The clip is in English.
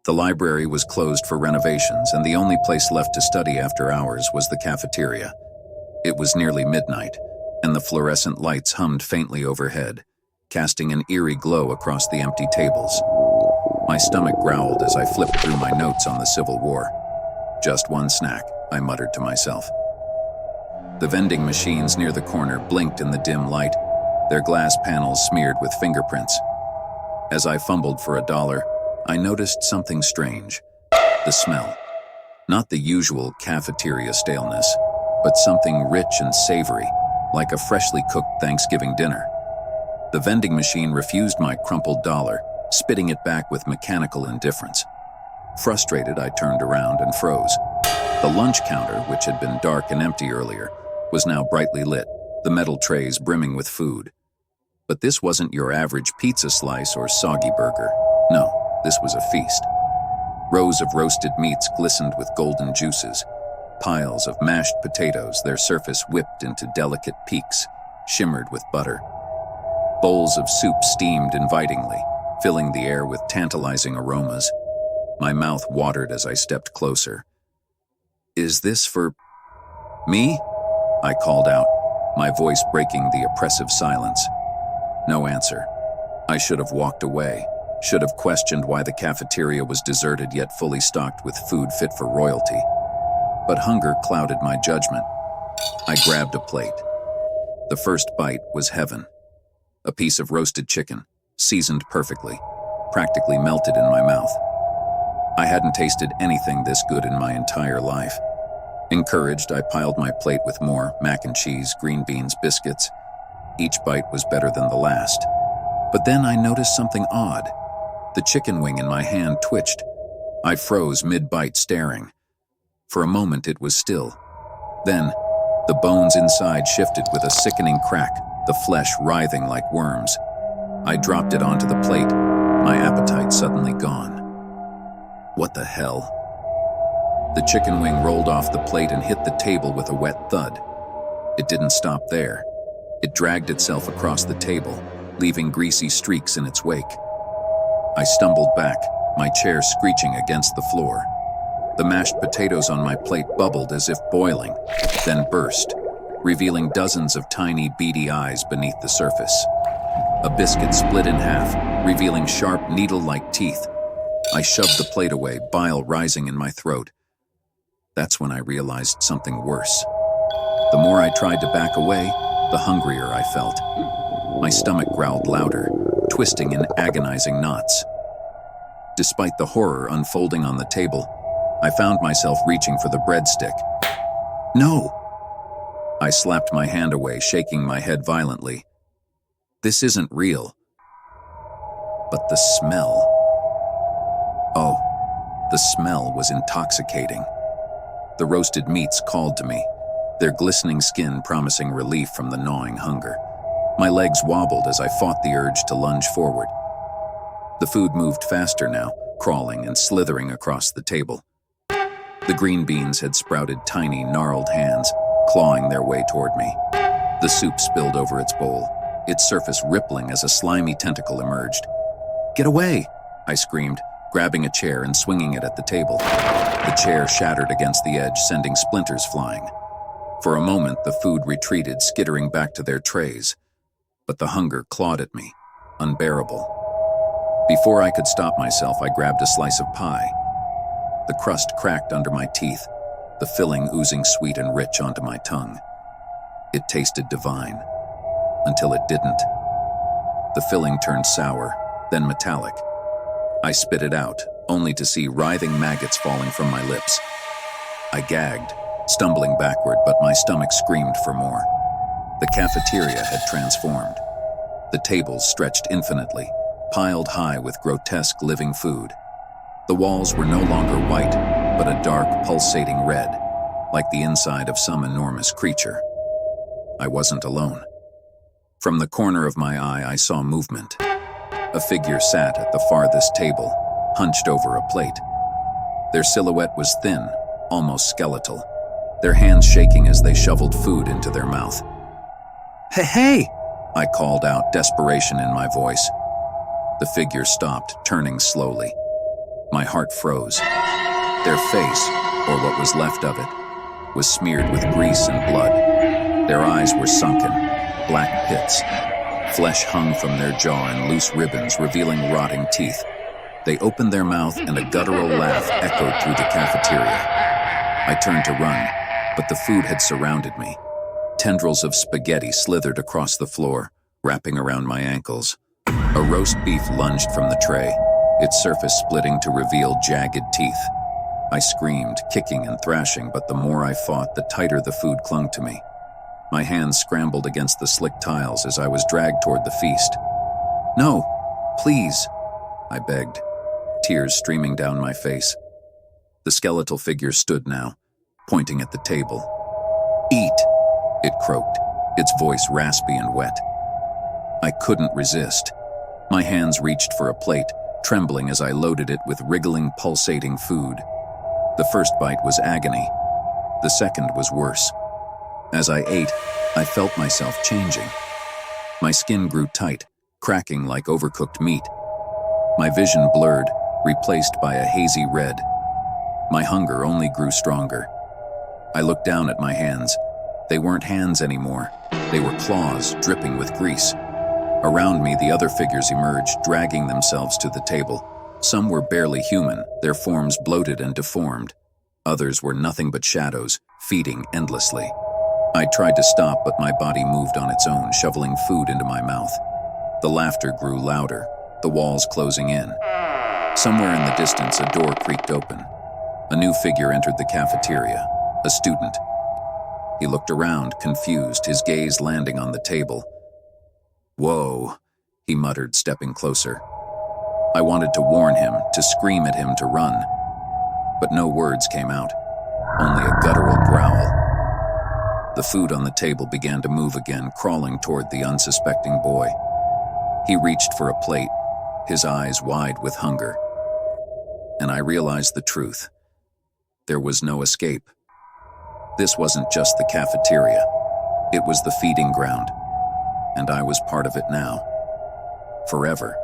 The library was closed for renovations, and the only place left to study after hours was the cafeteria. It was nearly midnight, and the fluorescent lights hummed faintly overhead, casting an eerie glow across the empty tables. My stomach growled as I flipped through my notes on the Civil War. Just one snack, I muttered to myself. The vending machines near the corner blinked in the dim light, their glass panels smeared with fingerprints. As I fumbled for $1, I noticed something strange. The smell. Not the usual cafeteria staleness, but something rich and savory, like a freshly cooked Thanksgiving dinner. The vending machine refused my crumpled dollar, spitting it back with mechanical indifference. Frustrated, I turned around and froze. The lunch counter, which had been dark and empty earlier, was now brightly lit, the metal trays brimming with food. But this wasn't your average pizza slice or soggy burger. No, this was a feast. Rows of roasted meats glistened with golden juices. Piles of mashed potatoes, their surface whipped into delicate peaks, shimmered with butter. Bowls of soup steamed invitingly, filling the air with tantalizing aromas. My mouth watered as I stepped closer. "Is this for me?" I called out, my voice breaking the oppressive silence. No answer. I should have walked away, should have questioned why the cafeteria was deserted yet fully stocked with food fit for royalty. But hunger clouded my judgment. I grabbed a plate. The first bite was heaven. A piece of roasted chicken, seasoned perfectly, practically melted in my mouth. I hadn't tasted anything this good in my entire life. Encouraged, I piled my plate with more mac and cheese, green beans, biscuits. Each bite was better than the last. But then I noticed something odd. The chicken wing in my hand twitched. I froze mid-bite, staring. For a moment it was still. Then, the bones inside shifted with a sickening crack, the flesh writhing like worms. I dropped it onto the plate, my appetite suddenly gone. What the hell? The chicken wing rolled off the plate and hit the table with a wet thud. It didn't stop there. It dragged itself across the table, leaving greasy streaks in its wake. I stumbled back, my chair screeching against the floor. The mashed potatoes on my plate bubbled as if boiling, then burst, revealing dozens of tiny, beady eyes beneath the surface. A biscuit split in half, revealing sharp, needle-like teeth. I shoved the plate away, bile rising in my throat. That's when I realized something worse. The more I tried to back away, the hungrier I felt. My stomach growled louder, twisting in agonizing knots. Despite the horror unfolding on the table, I found myself reaching for the breadstick. No! I slapped my hand away, shaking my head violently. This isn't real. But the smell. Oh, the smell was intoxicating. The roasted meats called to me, their glistening skin promising relief from the gnawing hunger. My legs wobbled as I fought the urge to lunge forward. The food moved faster now, crawling and slithering across the table. The green beans had sprouted tiny, gnarled hands, clawing their way toward me. The soup spilled over its bowl, its surface rippling as a slimy tentacle emerged. "Get away!" I screamed, grabbing a chair and swinging it at the table. The chair shattered against the edge, sending splinters flying. For a moment, the food retreated, skittering back to their trays. But the hunger clawed at me, unbearable. Before I could stop myself, I grabbed a slice of pie. The crust cracked under my teeth, the filling oozing sweet and rich onto my tongue. It tasted divine, until it didn't. The filling turned sour, then metallic. I spit it out, only to see writhing maggots falling from my lips. I gagged, stumbling backward, but my stomach screamed for more. The cafeteria had transformed. The tables stretched infinitely, piled high with grotesque living food. The walls were no longer white, but a dark, pulsating red, like the inside of some enormous creature. I wasn't alone. From the corner of my eye, I saw movement. A figure sat at the farthest table, hunched over a plate. Their silhouette was thin, almost skeletal, their hands shaking as they shoveled food into their mouth. "Hey, hey!" I called out, desperation in my voice. The figure stopped, turning slowly. My heart froze. Their face, or what was left of it, was smeared with grease and blood. Their eyes were sunken, black pits. Flesh hung from their jaw in loose ribbons, revealing rotting teeth. They opened their mouth and a guttural laugh echoed through the cafeteria. I turned to run, but the food had surrounded me. Tendrils of spaghetti slithered across the floor, wrapping around my ankles. A roast beef lunged from the tray, its surface splitting to reveal jagged teeth. I screamed, kicking and thrashing, but the more I fought, the tighter the food clung to me. My hands scrambled against the slick tiles as I was dragged toward the feast. "No, please," I begged, tears streaming down my face. The skeletal figure stood now, pointing at the table. "Eat," it croaked, its voice raspy and wet. I couldn't resist. My hands reached for a plate, trembling as I loaded it with wriggling, pulsating food. The first bite was agony. The second was worse. As I ate, I felt myself changing. My skin grew tight, cracking like overcooked meat. My vision blurred, replaced by a hazy red. My hunger only grew stronger. I looked down at my hands. They weren't hands anymore. They were claws, dripping with grease. Around me, the other figures emerged, dragging themselves to the table. Some were barely human, their forms bloated and deformed. Others were nothing but shadows, feeding endlessly. I tried to stop, but my body moved on its own, shoveling food into my mouth. The laughter grew louder, the walls closing in. Somewhere in the distance, a door creaked open. A new figure entered the cafeteria, a student. He looked around, confused, his gaze landing on the table. "Whoa," he muttered, stepping closer. I wanted to warn him, to scream at him to run. But no words came out, only a guttural growl. The food on the table began to move again, crawling toward the unsuspecting boy. He reached for a plate, his eyes wide with hunger. And I realized the truth. There was no escape. This wasn't just the cafeteria. It was the feeding ground. And I was part of it now. Forever.